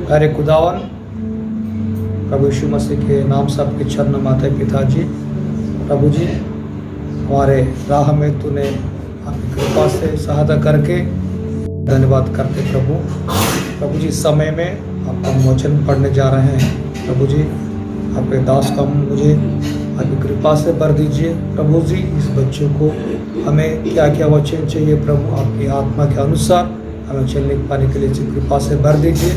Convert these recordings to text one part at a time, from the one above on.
प्यारे खुदावन प्रभु यीशु मसीह के नाम से आपके चरण माता पिताजी, प्रभु जी हमारे राह में तूने आपकी कृपा से सहायता करके धन्यवाद करते प्रभु जी समय में आपका वचन पढ़ने जा रहे हैं। प्रभु जी आपके दास का मुझे आपकी कृपा से भर दीजिए। प्रभु जी इस बच्चों को हमें क्या क्या वचन चाहिए प्रभु आपकी आत्मा के अनुसार हमें चलने पाने के लिए कृपा से भर दीजिए।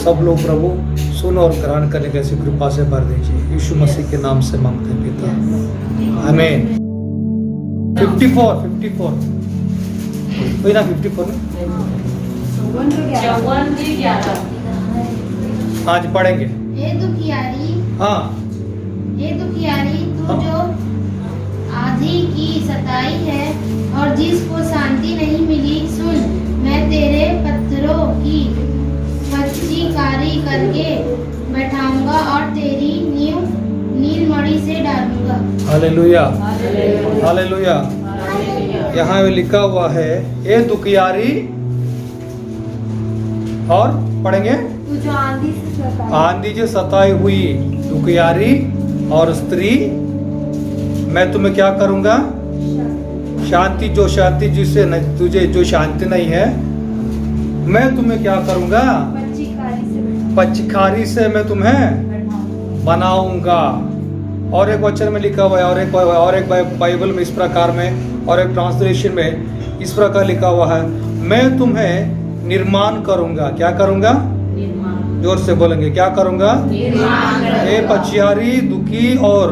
सब लोग प्रभु सुन और ग्रहण करने के ऐसी कृपा से भर दीजिए। यीशु मसीह के नाम से मांगते हैं पिता, आमीन। 54 कोई ना 54 आज पढ़ेंगे। हे दुखियारी, हाँ हे दुखियारी, तू जो आधी की सताई है और जिसको शांति नहीं मिली, सुन, मैं तेरे पत्थरों की पच्चीकारी करके बैठाऊंगा और तेरी नींव नीलमणि से डालूंगा। Hallelujah, hallelujah. यहाँ लिखा हुआ है ये दुखियारी, और पढ़ेंगे तू जो आंधी से सताई हुई दुखियारी और स्त्री, मैं तुम्हें क्या करूंगा? शांति, जो शांति जिससे तुझे जो शांति नहीं है, मैं तुम्हें क्या करूंगा? पच्चीकारी से मैं तुम्हें बनाऊंगा। और एक वचन में लिखा हुआ है, और एक बाइबल में इस प्रकार में, और एक ट्रांसलेशन में इस प्रकार लिखा हुआ है, मैं तुम्हें निर्माण करूंगा। क्या करूंगा? जोर से बोलेंगे, क्या करूंगा? ये पच्चीकारी, दुखी और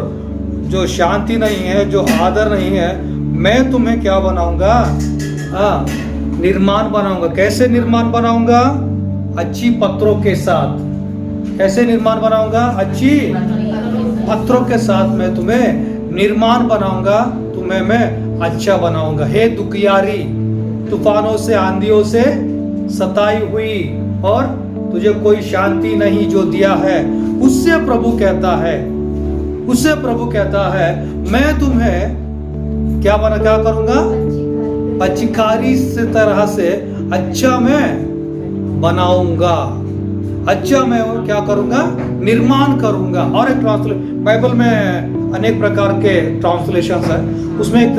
जो शांति नहीं है, जो आदर नहीं है, मैं तुम्हें क्या बनाऊंगा? निर्माण बनाऊंगा। कैसे निर्माण बनाऊंगा? अच्छी पत्रों के साथ। कैसे निर्माण बनाऊंगा? अच्छी पत्रों के साथ मैं तुम्हें निर्माण बनाऊंगा, तुम्हें मैं अच्छा बनाऊंगा। हे दुखियारी, तूफानों से आंधियों से सताई हुई और तुझे कोई शांति नहीं जो दिया है, उससे प्रभु कहता है मैं तुम्हें क्या करूंगा? पच्चीकारी से तरह से अच्छा मैं बनाऊंगा। अच्छा मैं क्या करूंगा? निर्माण करूंगा। और एक बाइबल में अनेक प्रकार के ट्रांसलेशन है, उसमें एक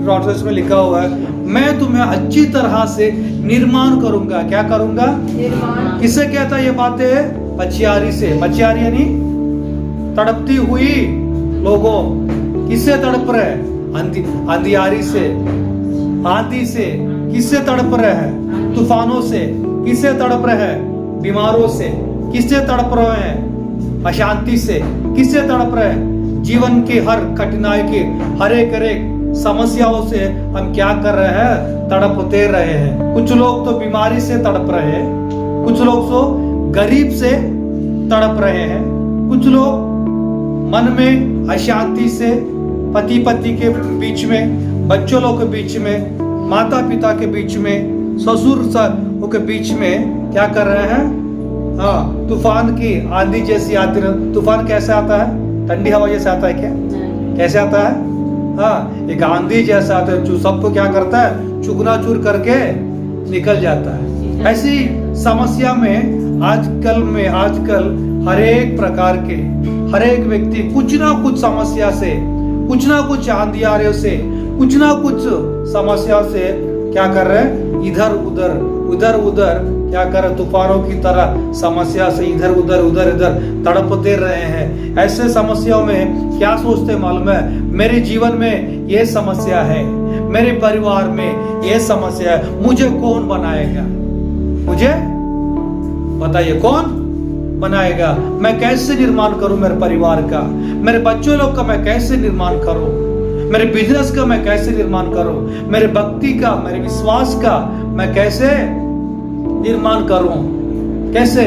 ट्रांसलेशन में लिखा हुआ है, मैं तुम्हें अच्छी तरह से निर्माण करूंगा। क्या करूंगा? किससे कहता है ये बातें? पच्चीकारी से। पच्चीकारी यानी तड़पती हुई लोगों। किससे तड़प रहे? अंधियारी से, आंधी से। किससे तड़प रहे हैं? तूफानों से। किससे तड़प रहे हैं? बीमारों से। किससे तड़प रहे हैं? अशांति से। किससे तड़प रहे हैं? जीवन की हर कठिनाई की हर एक समस्याओं से हम क्या कर रहे हैं? तड़पते रहे हैं। कुछ लोग तो बीमारी से तड़प रहे हैं, कुछ लोग तो गरीब से तड़प रहे हैं, कुछ लोग मन में अशांति से, पति के बीच में, बच्चों लोग के बीच में, माता पिता के बीच में, ससुर के बीच में क्या कर रहे हैं? तूफान की आंधी जैसी आती। तूफान कैसे आता है? ठंडी हवा जैसे आता है क्या? कैसे आता है? एक आंधी जैसा आता है जो सबको क्या करता है? चूर करके निकल जाता है। ऐसी समस्या में आजकल हर एक प्रकार के हर एक व्यक्ति कुछ ना कुछ समस्या से, कुछ ना कुछ आंधियारों से, कुछ ना कुछ समस्या से क्या कर रहे हैं? इधर उधर क्या कर रहे? तूफानों की तरह समस्या से इधर उधर तड़पते रहे हैं। ऐसे समस्याओं में क्या सोचते मालूम है? मेरे जीवन में ये समस्या है, मेरे परिवार में ये समस्या है, मुझे कौन बनाएगा? मुझे बताइए, कौन बनाएगा? मैं कैसे निर्माण करूं मेरे परिवार का? मेरे बच्चों लोग का मैं कैसे निर्माण करूं? मेरे बिजनेस का मैं कैसे निर्माण करूं? मेरे भक्ति का, मेरे विश्वास का मैं कैसे निर्माण करूं? कैसे?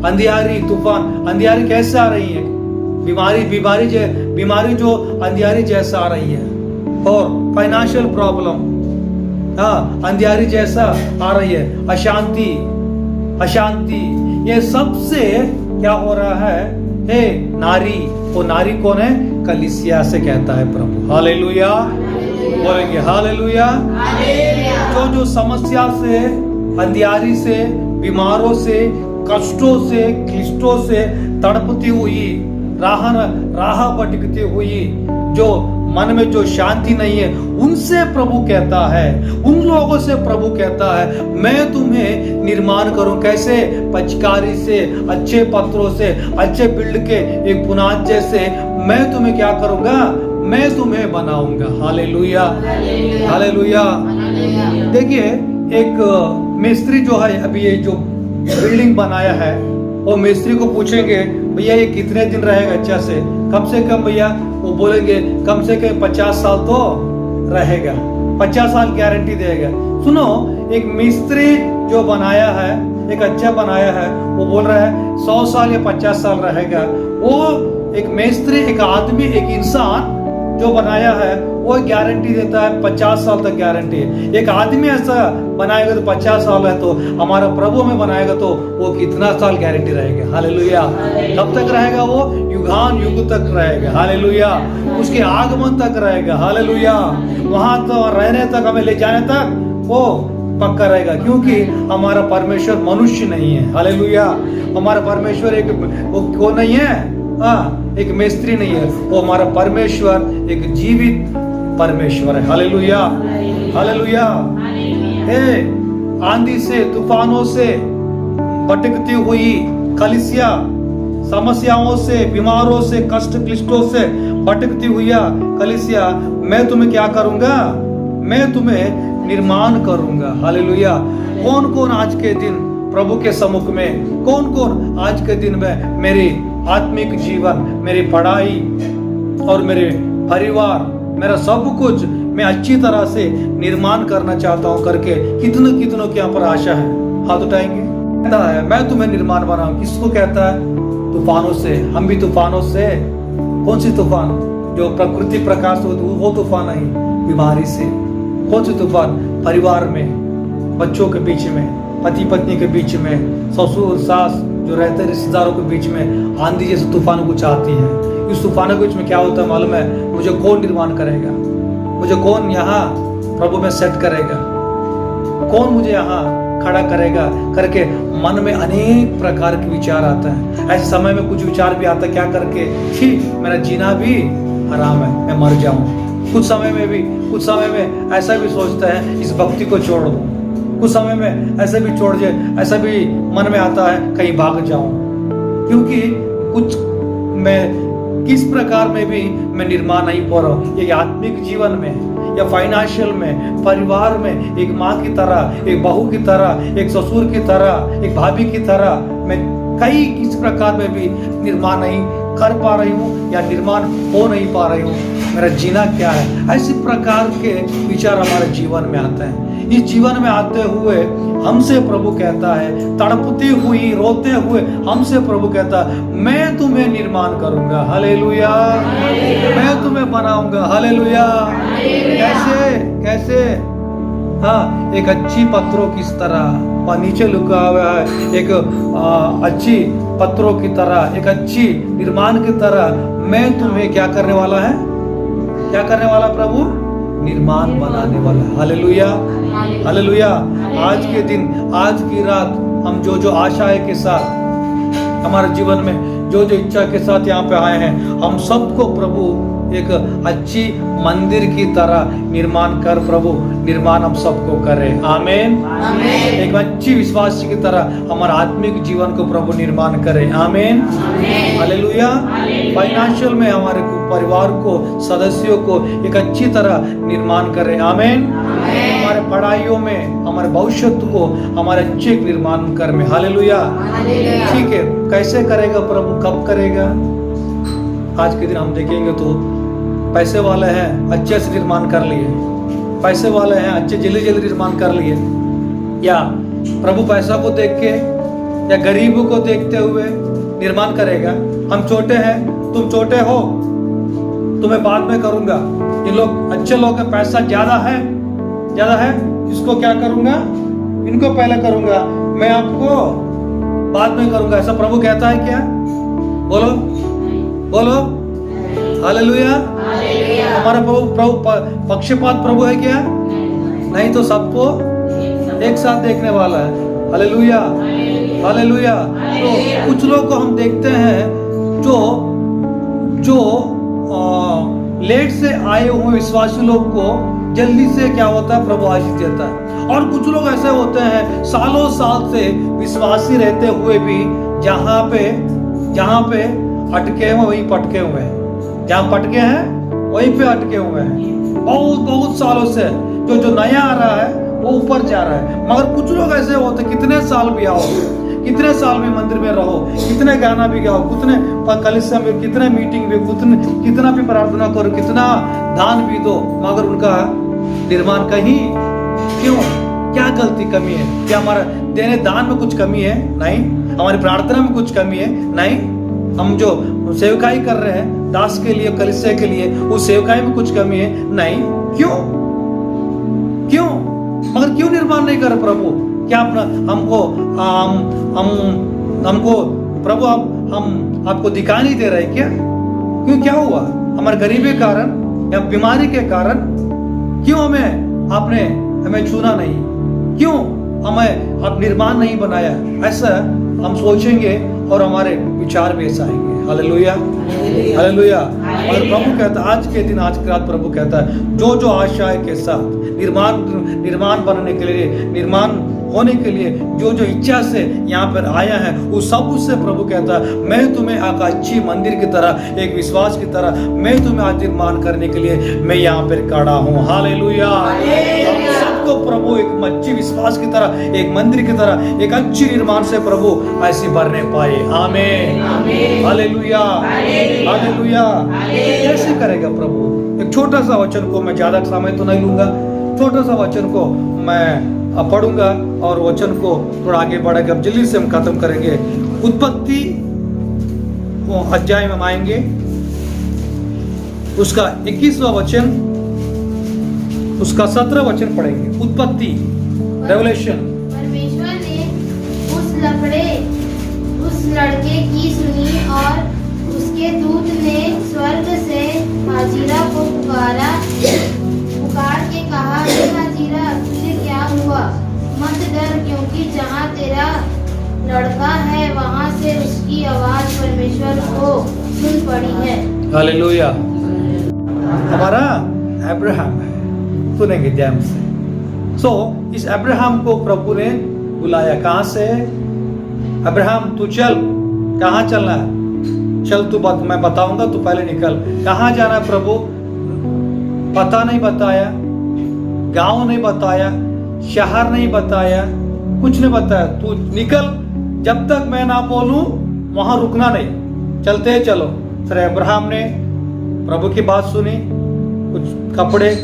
अंधियारी, तूफान, अंधियारी कैसे आ रही है? बीमारी जो अंधियारी जैसा आ रही है, और फाइनेंशियल प्रॉब्लम अंधियारी जैसा आ रही है, अशांति, ये सबसे क्या हो रहा है? हे नारी, वो नारी कौन है? कलीसिया से कहता है प्रभु। हालेलुया, बोलेंगे हालेलुया। जो समस्या से, अंधियारी से, बीमारों से, कष्टों से क्लिष्टों से तड़पती हुई, राह भटकती हुई, जो मन में जो शांति नहीं है, उनसे प्रभु कहता है, उन लोगों से प्रभु कहता है, मैं तुम्हें निर्माण करूं। कैसे? पचकारी से, अच्छे पत्थरों से, अच्छे बिल्ड के एक बुनियाद जैसे मैं तुम्हें क्या करूंगा? मैं तुम्हें बनाऊंगा। Hallelujah, hallelujah. देखिए, एक मिस्त्री जो है, अभी ये जो बिल्डिंग बनाया है, वो मिस्त्री को पूछेंगे, भैया ये कितने दिन रहेगा अच्छा से कम भैया, वो बोलेंगे कम से कम 50 साल तो रहेगा, 50 साल गारंटी देगा। सुनो, एक मिस्त्री जो बनाया है, एक अच्छा बनाया है, वो बोल रहा है 100 साल या 50 साल रहेगा। वो एक मिस्त्री, एक आदमी, एक इंसान जो बनाया है, वो गारंटी देता है 50 साल तक गारंटी है। एक आदमी ऐसा बनाएगा तो 50 साल है, तो हमारा प्रभु में बनाएगा तो वो कितना साल गारंटी रहेगा? हालेलुया। कब तक रहेगा? वो युगान युग तक रहेगा। हालेलुया। उसके आगमन तक रहेगा। हालेलुया। वहां तो रहने तक, हमें ले जाने तक वो पक्का रहेगा, क्योंकि हमारा परमेश्वर मनुष्य नहीं है। हालेलुया। हमारा परमेश्वर एक वो नहीं है, एक मिस्त्री नहीं है, वो हमारा परमेश्वर एक जीवित परमेश्वर है। Hallelujah, hallelujah. हे, आंधी से, तूफानों से भटकती हुई कलीसिया, समस्याओं से, बीमारों से, कष्ट क्लिष्टों से भटकती हुई कलीसिया, मैं तुम्हें क्या करूंगा? मैं तुम्हें निर्माण करूंगा। हालेलुया। कौन कौन आज के दिन प्रभु के सम्मुख में, कौन कौन आज के दिन में मेरी आत्मिक जीवन, मेरी पढ़ाई और मेरे परिवार, मेरा सब कुछ मैं अच्छी तरह से निर्माण करना चाहता हूं करके कितनों कितनों के यहाँ पर आशा है? हाथ उठाएंगे। कहता है मैं तुम्हें निर्माण बनाऊं। किसको कहता है? तूफानों से। हम भी तूफानों से। कौन सी तूफान? जो प्रकृति प्रकाश होती है वो तूफान नहीं, बीमारी से। कौन सी तूफान? परिवार में, बच्चों के बीच में, पति पत्नी के बीच में, ससुर सास जो रहते हैं रिश्तेदारों के बीच में, आंधी जैसे तूफान कुछ आती है। इस तूफान के बीच में क्या होता है मालूम है? मुझे कौन निर्माण करेगा? मुझे कौन यहाँ प्रभु में सेट करेगा? कौन मुझे यहाँ खड़ा करेगा करके मन में अनेक प्रकार के विचार आता है। ऐसे समय में कुछ विचार भी आता है, क्या करके छी, मेरा जीना भी हराम है, मैं मर जाऊं। कुछ समय में ऐसा भी सोचता है इस भक्ति को छोड़ दूं। कुछ समय में ऐसे भी छोड़ जाए, ऐसा भी मन में आता है कहीं भाग जाऊं, क्योंकि कुछ मैं किस प्रकार में भी मैं निर्माण नहीं पा रहा हूं। ये आत्मिक जीवन में या फाइनेंशियल में, परिवार में, एक माँ की तरह, एक बहू की तरह, एक ससुर की तरह, एक भाभी की तरह मैं कई किस प्रकार में भी निर्माण नहीं कर पा रही हूँ या निर्माण हो नहीं पा रही हूँ। मेरा जीना क्या है? ऐसी प्रकार के विचार हमारे जीवन में आते हैं। इस जीवन में आते हुए हमसे प्रभु कहता है, तड़पती हुई, रोते हुए हमसे प्रभु कहता है, मैं तुम्हें निर्माण करूंगा। हालेलुया। मैं तुम्हें बनाऊंगा। हालेलुया। कैसे? हाँ, एक अच्छी पत्थरों की तरह, और नीचे लिखा हुआ है एक अच्छी पत्थरों की तरह, एक अच्छी निर्माण की तरह मैं तुम्हें क्या करने वाला है? क्या करने वाला प्रभु? निर्माण बनाने वाला। Hallelujah, hallelujah. आज के दिन, आज की रात हम जो जो आशाएं के साथ हमारे जीवन में जो जो इच्छा के साथ यहाँ पे आए हैं, हम सबको प्रभु एक अच्छी मंदिर की तरह निर्माण कर, प्रभु निर्माण हम सबको करे। आमीन। एक अच्छी विश्वासी की तरह हमारा आत्मिक जीवन को प्रभु निर्माण करे। आमीन, हालेलुया। फाइनेंशियल में हमारे परिवार को, सदस्यों को एक अच्छी तरह निर्माण करे। आमीन। हमारे पढ़ाइयों में, हमारे भविष्य को हमारे अच्छे निर्माण कर में। हालेलुया। ठीक है, कैसे करेगा प्रभु? कब करेगा? आज के दिन हम देखेंगे तो पैसे वाले हैं, अच्छे से निर्माण कर लिए, पैसे वाले हैं, अच्छे जल्दी जल्दी निर्माण कर लिए, या प्रभु पैसा को देख के या गरीबों को देखते हुए निर्माण करेगा? हम छोटे हैं, तुम छोटे हो, तुम्हें बाद में करूंगा। ये लोग अच्छे लोग हैं, पैसा ज्यादा है, इसको क्या करूंगा? इनको पहले करूंगा, मैं आपको बाद में करूंगा। ऐसा प्रभु कहता है क्या? बोलो बोलो। हालेलुया। हमारा प्रभु पक्षपात प्रभु है क्या? नहीं तो सबको एक साथ देखने वाला है। हालेलुया। हालेलुया। तो कुछ लोग को हम देखते हैं जो लेट से आए हुए विश्वासी लोग को जल्दी से क्या होता है, प्रभु आशीष देता है। और कुछ लोग ऐसे होते हैं सालों साल से विश्वासी रहते हुए भी जहाँ पे अटके हुए वहीं पटके हुए हैं, जहाँ पटके हैं वहीं पे अटके हुए हैं बहुत सालों से। जो नया आ रहा है वो ऊपर जा रहा है, मगर कुछ लोग ऐसे होते कितने साल भी आओ, कितने साल भी मंदिर में रहो, कितने गाना भी गाओ, कितने कलिसिया में, कितने मीटिंग भी, कितना भी प्रार्थना करो, कितना दान भी दो, मगर उनका निर्माण कहीं क्यों? क्या गलती कमी है? क्या हमारा देने दान में कुछ कमी है? नहीं। हमारी प्रार्थना में कुछ कमी है? नहीं। हम जो सेवकाई कर रहे हैं दास के लिए, कलिसिया के लिए, उस सेवकाई में कुछ कमी है? नहीं। क्यों? मगर क्यों निर्माण नहीं कर प्रभु? क्या अपना हमको प्रभु हम आपको दिखाई नहीं दे रहे क्या? क्यों? क्या हुआ? हमारे गरीबी के कारण या बीमारी के कारण क्यों आपने हमें छूना नहीं? क्यों हमें आप निर्माण नहीं बनाया? ऐसा हम सोचेंगे और हमारे विचार भी ऐसा आएंगे। Hallelujah, hallelujah. और प्रभु कहता है आज के दिन, आज की रात प्रभु कहता है जो आशाएं के साथ निर्माण बनने के लिए, निर्माण होने के लिए जो इच्छा से यहाँ पर आया है, उस सब उससे प्रभु कहता है मैं तुम्हें एक अच्छी मंदिर की तरह, एक विश्वास की तरह मैं तुम्हें आज निर्माण करने के लिए मैं यहाँ पर खड़ा हूँ। हालेलुया। सबको प्रभु एक अच्छी विश्वास की तरह, एक मंदिर की तरह, एक अच्छी निर्माण से प्रभु ऐसी भरने पाए। आमीन, हालेलुया, हालेलुया। कैसे करेगा प्रभु? एक छोटा सा वचन को, मैं ज्यादा समय तो नहीं लूंगा, छोटा सा वचन को मैं पढ़ूंगा और वचन को थोड़ा आगे बढ़ेगा। अब जल्दी से हम खत्म करेंगे। उत्पत्ति अध्याय में हम आएंगे, उसका 21वां वचन, उसका 17 वचन पढ़ेंगे। उत्पत्ति, रेवलेशन। परमेश्वर ने उस लड़के की सुनी और उसके दूत ने स्वर्ग से हाजिरा को पुकार के कहा, हे हाजिरा, तुझे क्या हुआ? मत डर, क्योंकि जहाँ तेरा लड़का है वहाँ से उसकी आवाज परमेश्वर को सुन पड़ी है। हालेलुया। हमारा अब्राहम है, सुनेंगे ध्यान से। इस अब्राहम को प्रभु ने बुलाया। कहाँ से? अब्राहम तू चल। कहाँ चलना है? चल तू मैं बताऊंगा, तू पहले निकल। कहाँ जाना है प्रभु? पता नहीं बताया, गांव नहीं बताया, शहर नहीं बताया, कुछ नहीं बताया। तू निकल, जब तक मैं ना बोलूं वहां रुकना नहीं, चलते चलो। फिर अब्राहम ने प्रभु की बात सुनी, कुछ कपड़े,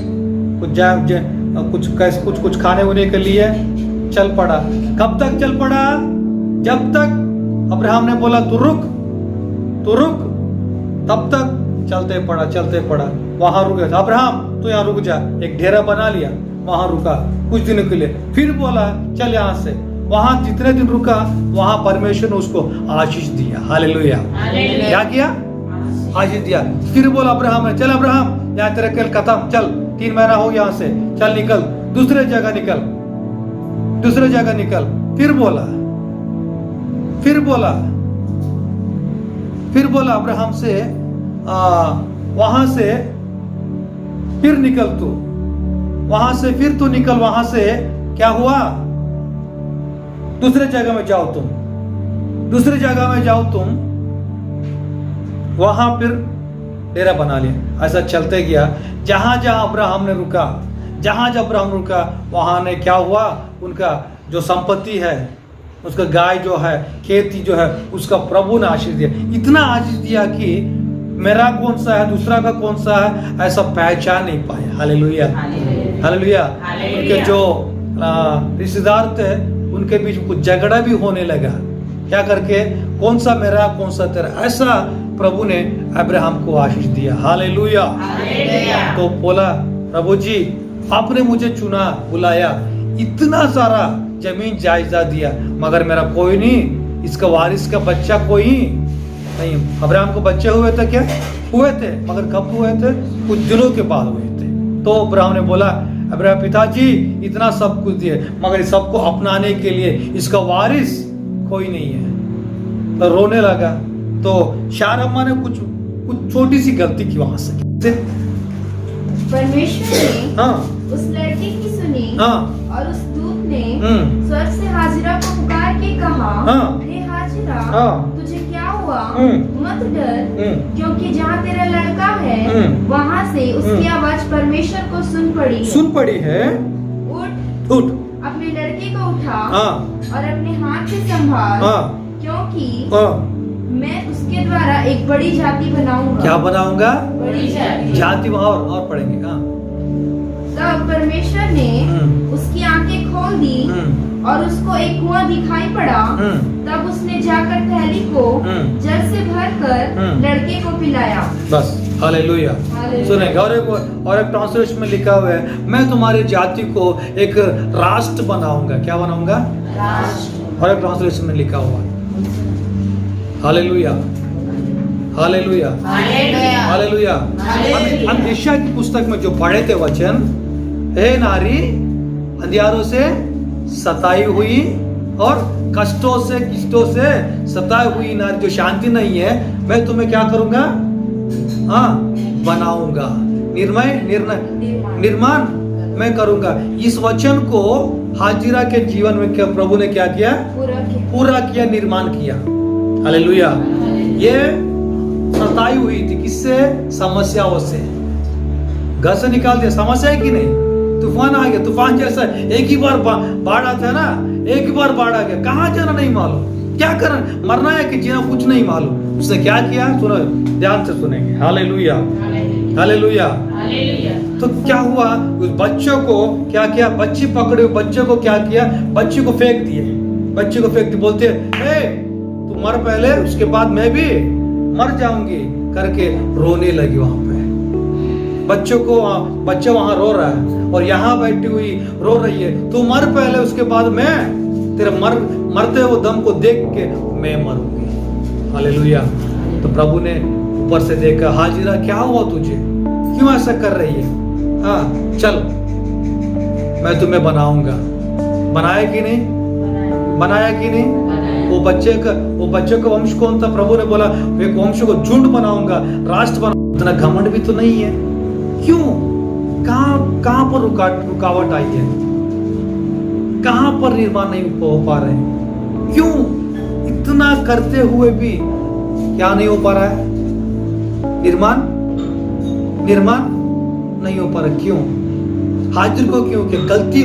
कुछ खाने होने के लिए चल पड़ा। कब तक चल पड़ा? जब तक अब्राहम ने बोला तू रुक, तब तक चलते पड़ा। वहां रुक गया। अब्राहम तो यहाँ रुक जा। एक डेरा बना लिया, वहां रुका कुछ दिनों के लिए। फिर बोला चल यहाँ से। वहां जितने दिन रुका वहां परमेश्वर ने उसको आशीष दिया। हालेलुया। क्या किया? आशीष दिया। फिर बोला अब्राहम ने, चल अब्राहम, यहाँ तेरा खेल खत्म, चल 3 महीना हो यहाँ से, चल निकल, दूसरे जगह निकल। फिर बोला अब्राहम से वहां से फिर निकल तू, वहां से फिर तू निकल। वहां से क्या हुआ? दूसरे जगह में जाओ तुम। वहां फिर डेरा बना लिया। ऐसा चलते गया। जहां अब्राहम ने रुका, वहां ने क्या हुआ? उनका जो संपत्ति है, उसका गाय जो है, खेती जो है, उसका प्रभु ने आशीष दिया। इतना आशीष दिया कि मेरा कौन सा है, दूसरा का कौन सा है, ऐसा पहचान नहीं पाए। Hallelujah, hallelujah. उनके जो रिश्तेदार थे उनके बीच कुछ झगड़ा भी होने लगा। क्या करके? कौन सा मेरा, कौन सा तेरा, ऐसा प्रभु ने अब्राहम को आशीष दिया। हालेलुया। तो बोला प्रभु जी आपने मुझे चुना, बुलाया, इतना सारा जमीन जायदाद दिया, मगर मेरा कोई नहीं, इसका वारिस का बच्चा कोई नहीं। अब्राहम को बच्चे हुए थे क्या? हुए थे, मगर कब हुए थे? कुछ दिनों के बाद हुए थे। तो अब्राहम ने बोला, अब्राहम पिताजी इतना सब कुछ दिए, मगर सबको अपनाने के लिए इसका वारिस कोई नहीं है। तो रोने लगा। तो शार अम्मा ने कुछ छोटी सी गलती की वहां से। परमेश्वर ने हाँ उस लड़के की सुनी हाँ और उस दूत ने हम्म, स्वर्ग से हाजिरा को पुकार के कहा, हाँ। हे हाजिरा, हाँ। तुझे क्या हुआ? मत डर, हम्म, क्योंकि जहाँ तेरा लड़का है वहाँ से उसकी आवाज परमेश्वर को सुन पड़ी है। सुन पड़ी है। उठ, उठ। अपने लड़के को उठा हाँ और अपने हाथ से संभाल, हाँ क्योंकि हाँ। मैं उसके द्वारा एक बड़ी जाति बनाऊंगा। क्या बनाऊंगा? बड़ी जाति। जाति और पढ़ेंगे। हाँ तब परमेश्वर ने उसकी आंखें खोल दी और उसको एक कुआं दिखाई पड़ा। तब उसने जाकर थैली को जल से भरकर लड़के को पिलाया। बस हालेलुया। सुनेंगे। और एक ट्रांसलेशन में लिखा हुआ है, मैं तुम्हारी जाति को एक राष्ट्र बनाऊंगा। क्या बनाऊंगा? राष्ट्र। और एक ट्रांसलेशन में लिखा हुआ है। Hallelujah hallelujah hallelujah. हम यशायाह की पुस्तक में जो पढ़े थे वचन, हे नारी अंधियारों से सताई हुई और कष्टों से सताई हुई नारी, जो शांति नहीं है, मैं तुम्हें क्या करूंगा? हाँ, बनाऊंगा। निर्माण मैं करूंगा। इस वचन को हाजिरा के जीवन में क्या प्रभु ने क्या किया? पूरा किया, निर्माण किया। हालेलुया। ये सताई हुई थी किससे? समस्याओं से। घर से निकाल दिया। समस्या है कि नहीं? तूफान आ गया। तूफान जैसा एक ही बार बाढ़ आता है ना, एक ही बार बाढ़ आ गया, कहाँ जाना नहीं मालूम, क्या करना, मरना है कि जीना, कुछ नहीं मालूम। उसने क्या किया? सुनो, ध्यान से सुनेंगे। Hallelujah hallelujah. तो क्या हुआ? उस बच्चों को क्या किया? बच्ची पकड़े, बच्चे को क्या किया? बच्ची को फेंक दिए। बच्ची को फेंक दिए। बोलते हे तू मर पहले, उसके बाद मैं भी मर जाऊंगी करके रोने लगी वहां पे। बच्चा वहां रो रहा है और यहाँ बैठी हुई रो रही है, तू मर पहले, उसके बाद मैं तेरे मरते हुए दम को देख के मैं मरूंगी। हालेलुया। तो प्रभु ने ऊपर से देखा, हाजिरा क्या हुआ तुझे, क्यों ऐसा कर रही है? हाँ चल, मैं तुम्हें बनाऊंगा। बनाया कि नहीं? बनाया कि नहीं? वो बच्चे का वंश कौन था? प्रभु ने बोला एक वंश को झुंड बनाऊंगा, राष्ट्र बनाऊंगा। इतना घमंड भी तो नहीं है। क्यों? कहां पर रुकावट आई है? कहां पर निर्माण नहीं हो पा रहे? क्यों? इतना करते हुए भी क्या नहीं हो पा रहा है? निर्माण नहीं हो पा रहा। क्यों? हाजिर को क्यों? कि गलती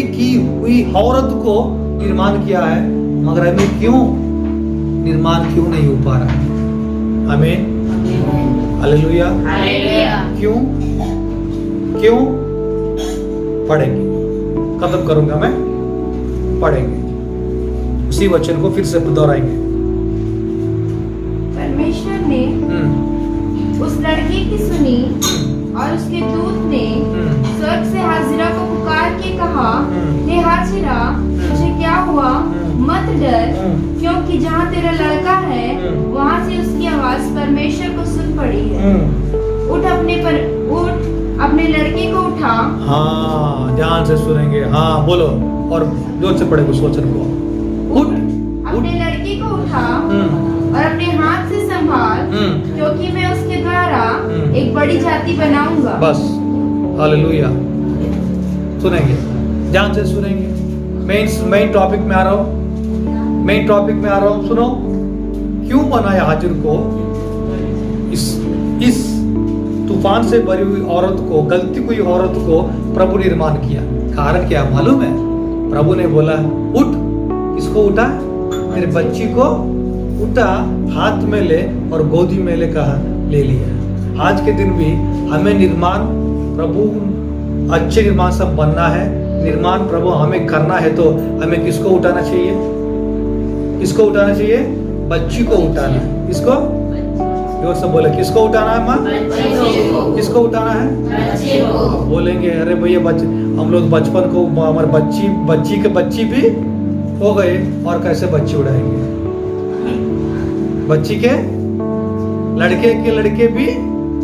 की हुई औरत को निर्माण किया है, मगर हमें क्यों निर्माण क्यों नहीं हो पा रहा है? आमीन हालेलुया। क्यों? पढ़ेंगे, खत्म करूंगा मैं, पढ़ेंगे उसी वचन को फिर से दोहराएंगे। परमेश्वर ने उस लड़के की सुनी और उसके दूत ने स्वर्ग से हाजिरा को पुकार के कहा, हे हाजिरा, तुझे क्या हुआ? मत डर, क्योंकि जहाँ तेरा लड़का है वहाँ से उसकी आवाज परमेश्वर को सुन पड़ी है। उठ, अपने लड़के को उठा। हाँ, ध्यान से सुनेंगे। हाँ बोलो, और जोर से पढ़े उस वचन को। उठ, अपने लड़के को उठा और अपने हाथ से संभाल, क्योंकि मैं उसके द्वारा एक बड़ी जाति बनाऊंगा। बस हालेलुया। सुनेंगे, ध्यान से सुनेंगे। मेन टॉपिक में आ रहा हूँ। सुनो, क्यों बनाया हाजिर को? इस तूफान से भरी हुई औरत को, गलती हुई औरत को प्रभु निर्माण किया। कारण क्या मालूम है? प्रभु ने बोला उठ, इसको उठा, मेरे बच्ची को उठा, हाथ में ले और गोदी में ले, कहा ले लिया। आज के दिन भी हमें निर्माण, प्रभु अच्छे निर्माण सब बनना है। निर्माण प्रभु हमें करना है, तो हमें किसको उठाना चाहिए? किसको उठाना चाहिए? बच्ची को उठाना है। किसको? जोर से बोले, किसको उठाना है? माँ, किसको उठाना है? बच्ची को। बोलेंगे अरे भैया हम लोग बचपन को, हमारे बच्ची भी हो गए, और कैसे बच्ची उड़ाएंगे? बच्ची के लड़के भी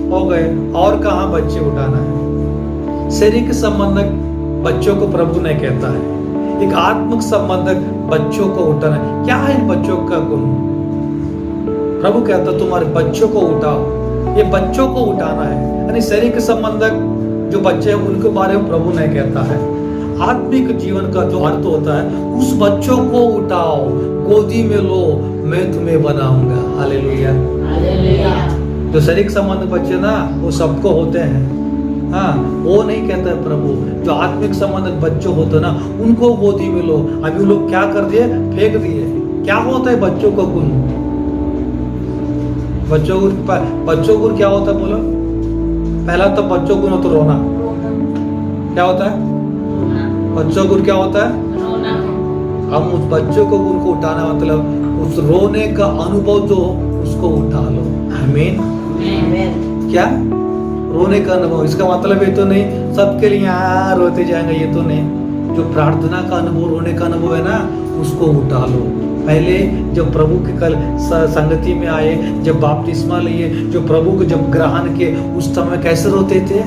हो गए, और कहाँ बच्चे उठाना है? शारीरिक संबंधक बच्चों को प्रभु नहीं कहता है, एक आत्मिक संबंधक बच्चों को उठाना है। क्या है इन बच्चों का गुण? प्रभु कहता तुम्हारे बच्चों को उठाओ, ये बच्चों को उठाना है। यानी शरीर के संबंधक जो बच्चे हैं उनके बारे में प्रभु नहीं कहता है। आत्मिक जीवन का जो अर्थ होता है, उस बच्चों को उठाओ, गोदी में लो, मैं तुम्हें बनाऊंगा। हालेलुया। जो शरीर संबंध बच्चे ना वो सबको होते हैं, हाँ, वो नहीं कहता है प्रभु। जो आत्मिक संबंध बच्चों होते ना उनको गोदी में लो। अभी लोग क्या कर दिए, फेंक दिए। क्या होता है बच्चों को गुण? बच्चों को क्या होता है बोलो? पहला तो बच्चों को तो रोना। क्या होता है बच्चों को? क्या होता है रोना। हम उस बच्चों को गुण को उठाना, मतलब उस रोने का अनुभव जो उसको उठा लो। आमीन। क्या रोने का अनुभव? इसका मतलब ये तो नहीं सबके लिए यहाँ रोते जाएंगे, ये तो नहीं। जो प्रार्थना का अनुभव, रोने का अनुभव है ना, उसको उठा लो। पहले जब प्रभु के कल संगति में आए, जब बपतिस्मा लिए, जो प्रभु को जब ग्रहण किए, उस समय कैसे रोते थे?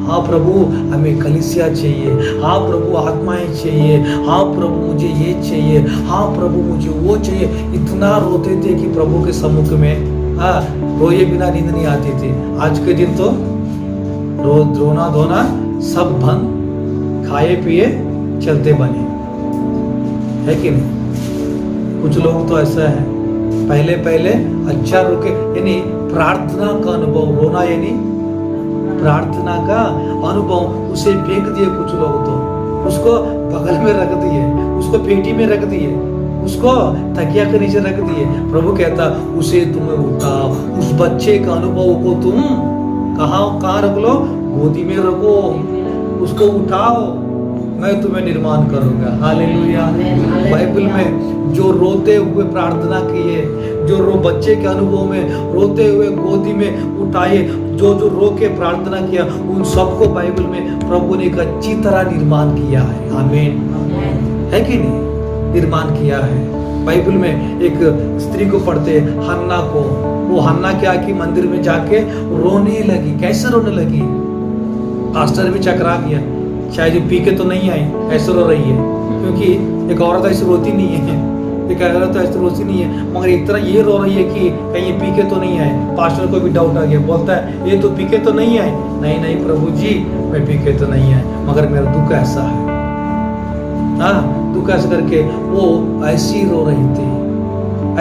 हाँ प्रभु हमें कलीसिया चाहिए, हाँ प्रभु आत्माएं चाहिए, हाँ प्रभु मुझे ये चाहिए, हाँ प्रभु मुझे वो चाहिए। इतना रोते थे कि प्रभु के सम्मुख में रोए बिना नींद नहीं आती थी। आज के दिन तो रोना धोना सब बंद, खाए पिए चलते बने, है कि नहीं? कुछ लोग तो ऐसा है, पहले अच्छा रुके, यानी प्रार्थना का अनुभव, रोना यानी प्रार्थना का अनुभव, उसे फेंक दिए कुछ लोग तो, उसको बगल में रख दिए, उसको पेटी में रख दिए, उसको तकिया के नीचे रख दिए। प्रभु कहता उसे तुम्हें उठाओ, उस बच्चे का अनुभव को तुम कहाँ रख लो? गोदी में रखो, उसको उठाओ, मैं तुम्हें निर्माण करूंगा। हालेलुया। बाइबल में जो रोते हुए प्रार्थना किए, जो बच्चे के अनुभव में रोते हुए गोदी में उठाए, जो रो के प्रार्थना किया, उन सबको बाइबल में प्रभु ने एक अच्छी तरह निर्माण किया है। आमीन। है कि नहीं? निर्माण किया है। बाइबल में एक स्त्री को पढ़ते, हन्ना को, वो हन्ना क्या कि मंदिर में जाके रोने लगी। कैसे रोने लगी? पास्टर भी चकरा गया, शायद ये पी के तो नहीं आई, ऐसे रो रही है, क्योंकि एक औरत ऐसे रोती नहीं है, एक औरत ऐसे रोती नहीं है, मगर एक तरह ये रो रही है कि कहीं ये पी के तो नहीं आए। पास्टर को भी डाउट आ गया, बोलता है ये तो पी के तो नहीं आए। नहीं प्रभु जी, मैं पी के तो नहीं आए, मगर मेरा दुख ऐसा है। हाँ, दुख ऐसा करके वो ऐसी रो रही थी,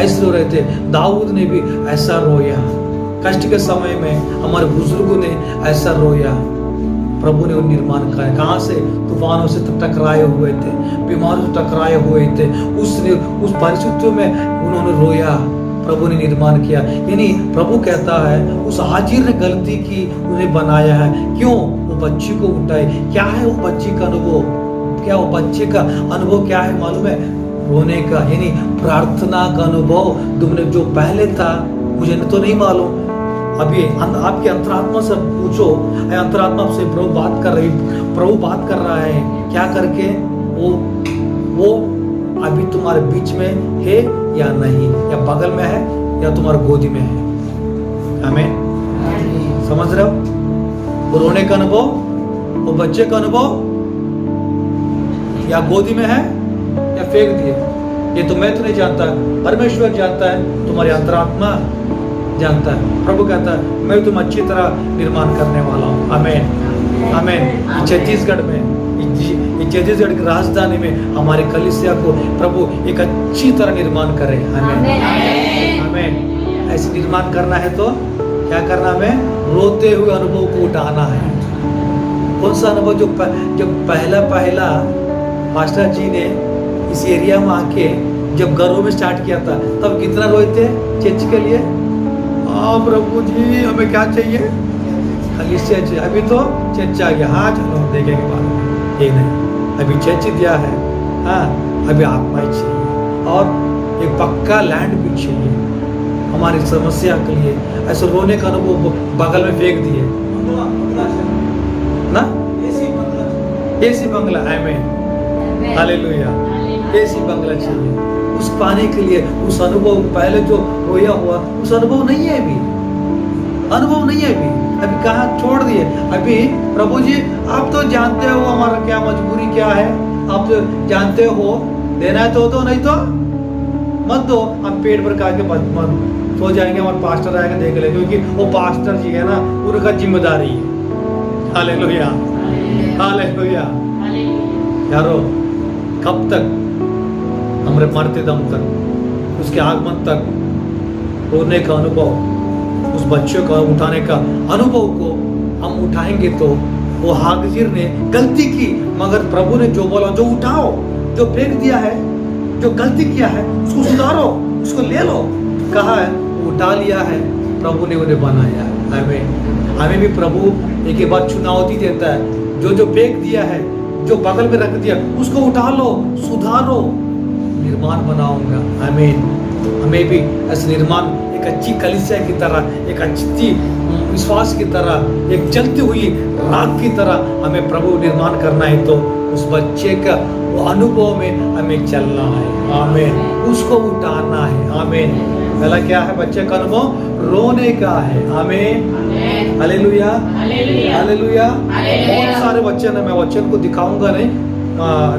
ऐसे रो रहे थे। दाऊद ने भी ऐसा रोया, कष्ट के समय में हमारे बुजुर्गों ने ऐसा रोया। प्रभु ने निर्माण किया। कहाँ से? तूफानों से टकराए हुए थे, बीमारों से टकराए हुए थे, उस परिस्थितियों में उन्होंने रोया, प्रभु ने निर्माण किया। यानी प्रभु कहता है उस हाजिर ने गलती की, उन्हें बनाया है। क्यों? वो बच्ची को उठाए। क्या है वो बच्ची का अनुभव? क्या वो बच्चे का अनुभव क्या है मालूम है? रोने का, यानी प्रार्थना का अनुभव। तुमने जो पहले था मुझे तो नहीं मालूम, अभी आपके अंतरात्मा से पूछो, अंतरात्मा से प्रभु बात कर रहा है। क्या करके? वो अभी तुम्हारे बीच में है या नहीं, या बगल में है या तुम्हारे गोदी में है। हमें समझ रहे हो? वो रोने का अनुभव, वो बच्चे का अनुभव, या गोदी में है या फेंक दिए, ये तो मैं तो नहीं जानता, परमेश्वर जानता है, तुम्हारी अंतरात्मा जानता है। प्रभु कहता है मैं तुम अच्छी तरह निर्माण करने वाला हूँ। आमीन। आमीन। छत्तीसगढ़ में, छत्तीसगढ़ की राजधानी में हमारे कलीसिया को प्रभु एक अच्छी तरह निर्माण करे। आमीन। आमीन। ऐसे निर्माण करना है तो क्या करना? हमें रोते हुए अनुभव को उठाना है। कौन सा अनुभव? जो पहला मास्टर जी ने इस एरिया में आके जब घरों में स्टार्ट किया था, तब कितना रोए थे चर्च के लिए? प्रभु जी हमें क्या चाहिए? कलीसिया चाहिए। अभी तो चर्च आ गया, हाँ चलो देखेंगे बाद, ये नहीं, अभी चर्च दिया है, हाँ अभी आत्मा चाहिए, और एक पक्का लैंड भी चाहिए हमारी समस्या के लिए। ऐसे रोने का अनुभव बगल में फेंक दिए ना, एसी बंगला है में, हालेलुया, एसी बंगला चाहिए। उस पाने के लिए उस अनुभव, पहले जो रोया हुआ उस अनुभव नहीं है अभी, अनुभव नहीं है अभी कहाँ छोड़ दिए। अभी प्रभु जी आप तो जानते हो हमारा क्या मजबूरी क्या है, आप तो जानते हो देना है तो दो, नहीं तो मत दो। हम पेट भर खा के मत सो जाएंगे, हमारे पास्टर आएगा देख ले, क्योंकि वो पास्टर जी है ना, उनका जिम्मेदारी है। Hallelujah, hallelujah. यारो कब तक हमारे मरते दम तक, उसके आगमन तक रोने का अनुभव, उस बच्चों का उठाने का अनुभव को हम उठाएंगे तो वो हाजिर ने गलती की, मगर प्रभु ने जो बोला, जो उठाओ, जो फेंक दिया है, जो गलती किया है उसको सुधारो, उसको ले लो, कहा है उठा लिया है, प्रभु ने उन्हें बनाया। हमें भी प्रभु एक बार चुनौती देता है, जो फेंक दिया है, जो बगल में रख दिया, उसको उठा लो, सुधारो, निर्माण बनाऊंगा। हमें भी ऐसे निर्माण, एक अच्छी कलीसिया की तरह, एक अच्छी विश्वास की तरह, एक जलती हुई राख की तरह हमें प्रभु निर्माण करना है। तो उस बच्चे का वो अनुभव में हमें चलना है। आमीन। उसको उठाना है। आमीन। पहला क्या है? बच्चे का अनुभव रोने का है। आमीन। Hallelujah, hallelujah. बहुत सारे वचन है, मैं वचन को दिखाऊंगा नहीं,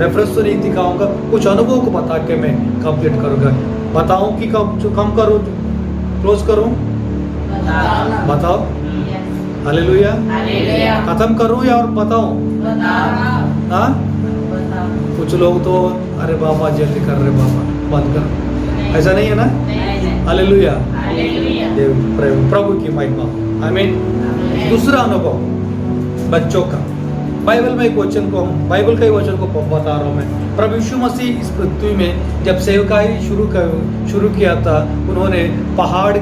रेफरेंस तो नहीं दिखाऊंगा, कुछ अनुभव को बता के मैं कंप्लीट करूंगा। बताऊं कि कम करूं, क्लोज करूं? बताओ। हालेलुया। खत्म करूं या और बताऊं? हाँ, कुछ लोग तो अरे बाबा जल्दी कर रहे, बाबा बंद कर, ऐसा नहीं है ना? हालेलुया, प्रभु की महिमा। आमीन। दूसरा अनुभव बच्चों का, बाइबल में एक वचन को, बाइबल का ही वचन को बता रहा हूँ मैं। प्रभु यीशु मसीह इस पृथ्वी में जब सेवकाई शुरू किया था, उन्होंने पहाड़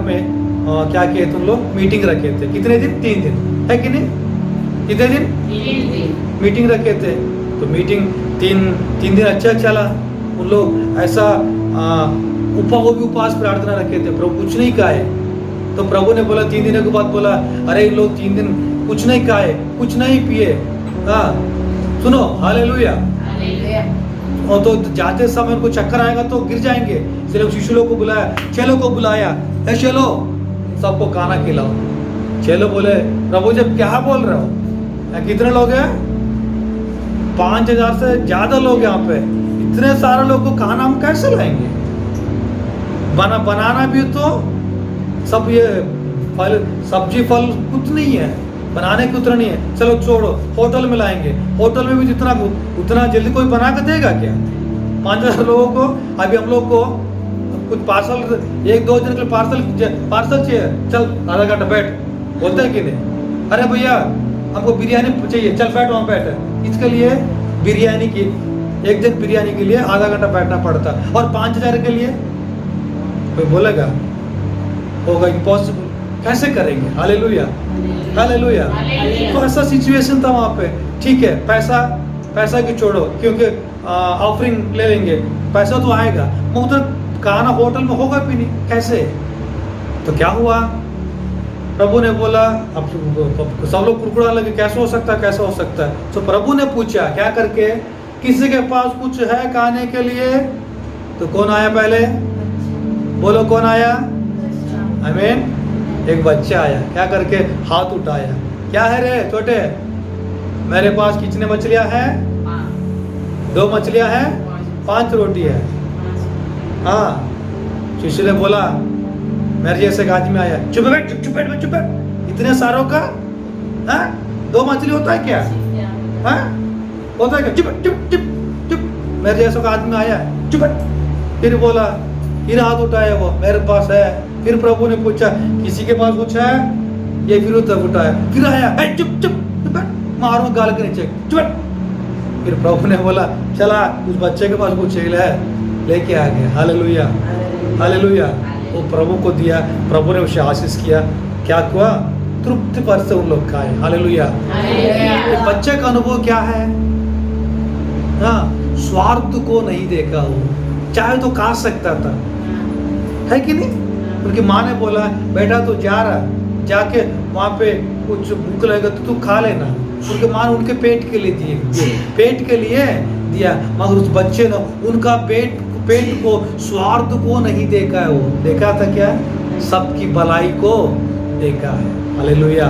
में क्या किए तुम लोग? मीटिंग रखे थे। कितने दिन? 3 दिन, है कि नहीं? कितने दिन? मीटिंग रखे थे। तो मीटिंग तीन दिन अच्छा चला। उन लोग ऐसा उपवास प्रार्थना रखे थे, प्रभु कुछ नहीं खाए। तो प्रभु ने बोला 3 दिनों के बाद बोला, अरे इन लोग 3 दिन कुछ नहीं खाए, कुछ नहीं पिए। हाँ, सुनो, हालेलुया। और तो जाते समय उनको चक्कर आएगा तो गिर जाएंगे, इसलिए शिष्यों को बुलाया, चेलों को बुलाया, चलो सबको खाना खिलाओ। चेलो बोले, प्रभु जब क्या बोल रहे हो? कितने लोग हैं? 5000 से ज्यादा लोग यहाँ पे, इतने सारे लोग को खाना हम कैसे लाएंगे? बनाना भी तो सब ये फल, सब्जी फल कुछ नहीं है, बनाने की उतना नहीं है। चलो छोड़ो, होटल में लाएंगे। होटल में भी जितना उतना जल्दी कोई बना के देगा क्या? 5000 लोगों को। अभी हम लोग को कुछ पार्सल, 1-2 दिन के लिए पार्सल चाहिए, चल आधा घंटा बैठ, बोलते हैं कि नहीं? अरे भैया हमको बिरयानी चाहिए, चल बैठ वहाँ बैठ। इसके लिए बिरयानी की, एक दिन बिरयानी के लिए आधा घंटा बैठना पड़ता, और 5000 के लिए कोई बोलेगा? होगा इम्पॉसिबल, कैसे करेंगे? Hallelujah, hallelujah. तो ऐसा सिचुएशन था वहाँ पे। ठीक है, पैसा की छोड़ो, क्योंकि ऑफरिंग ले लेंगे, पैसा तो आएगा, मगर खाना होटल में होगा भी नहीं, कैसे? तो क्या हुआ? प्रभु ने बोला, अब सब लोग कुड़कुड़ा लगे, कैसे हो सकता है, कैसे हो सकता है? तो प्रभु ने पूछा क्या करके, किसी के पास कुछ है खाने के लिए? तो कौन आया पहले? बोलो, कौन आया? आमीन। एक बच्चा आया, क्या करके? हाथ उठाया, क्या है रे छोटे? मेरे पास कितने मछलियां हैं? 2 मछलियां हैं, 5 रोटी है। हाँ, शिष्य ने बोला, मेरे जैसे एक आदमी आया, चुप बैठ, इतने सारों का? हाँ, 2 मछली होता है क्या? हाँ, होता है क्या? चुप। मेरे जैसा का आदमी आया, चुप। फिर बोला, फिर हाथ उठाया वो, मेरे पास है। फिर प्रभु ने पूछा, किसी के पास कुछ है? ये फिर तब उठाया, फिर आया, चुप, मारो गाल के नीचे, चुप। फिर प्रभु ने बोला, चला उस बच्चे के पास कुछ है, लेके आ गया। Hallelujah, hallelujah. वो प्रभु को दिया, प्रभु ने उसे आशीष किया, क्या हुआ? तृप्ति पर से उन लोग खाए। हालेलुया। बच्चे का अनुभव क्या है? हाँ, स्वार्थ को नहीं देखा, वो चाहे तो खा सकता था, है कि नहीं? उनकी माँ ने बोला, बेटा तू जा रहा, जाके वहाँ पे कुछ भूख लगेगा तो तू खा लेना। उनके माँ ने उनके पेट के लिए दिया, मगर उस बच्चे ने उनका पेट को, स्वार्थ को नहीं देखा है। वो देखा था क्या? सबकी भलाई को देखा है। Hallelujah,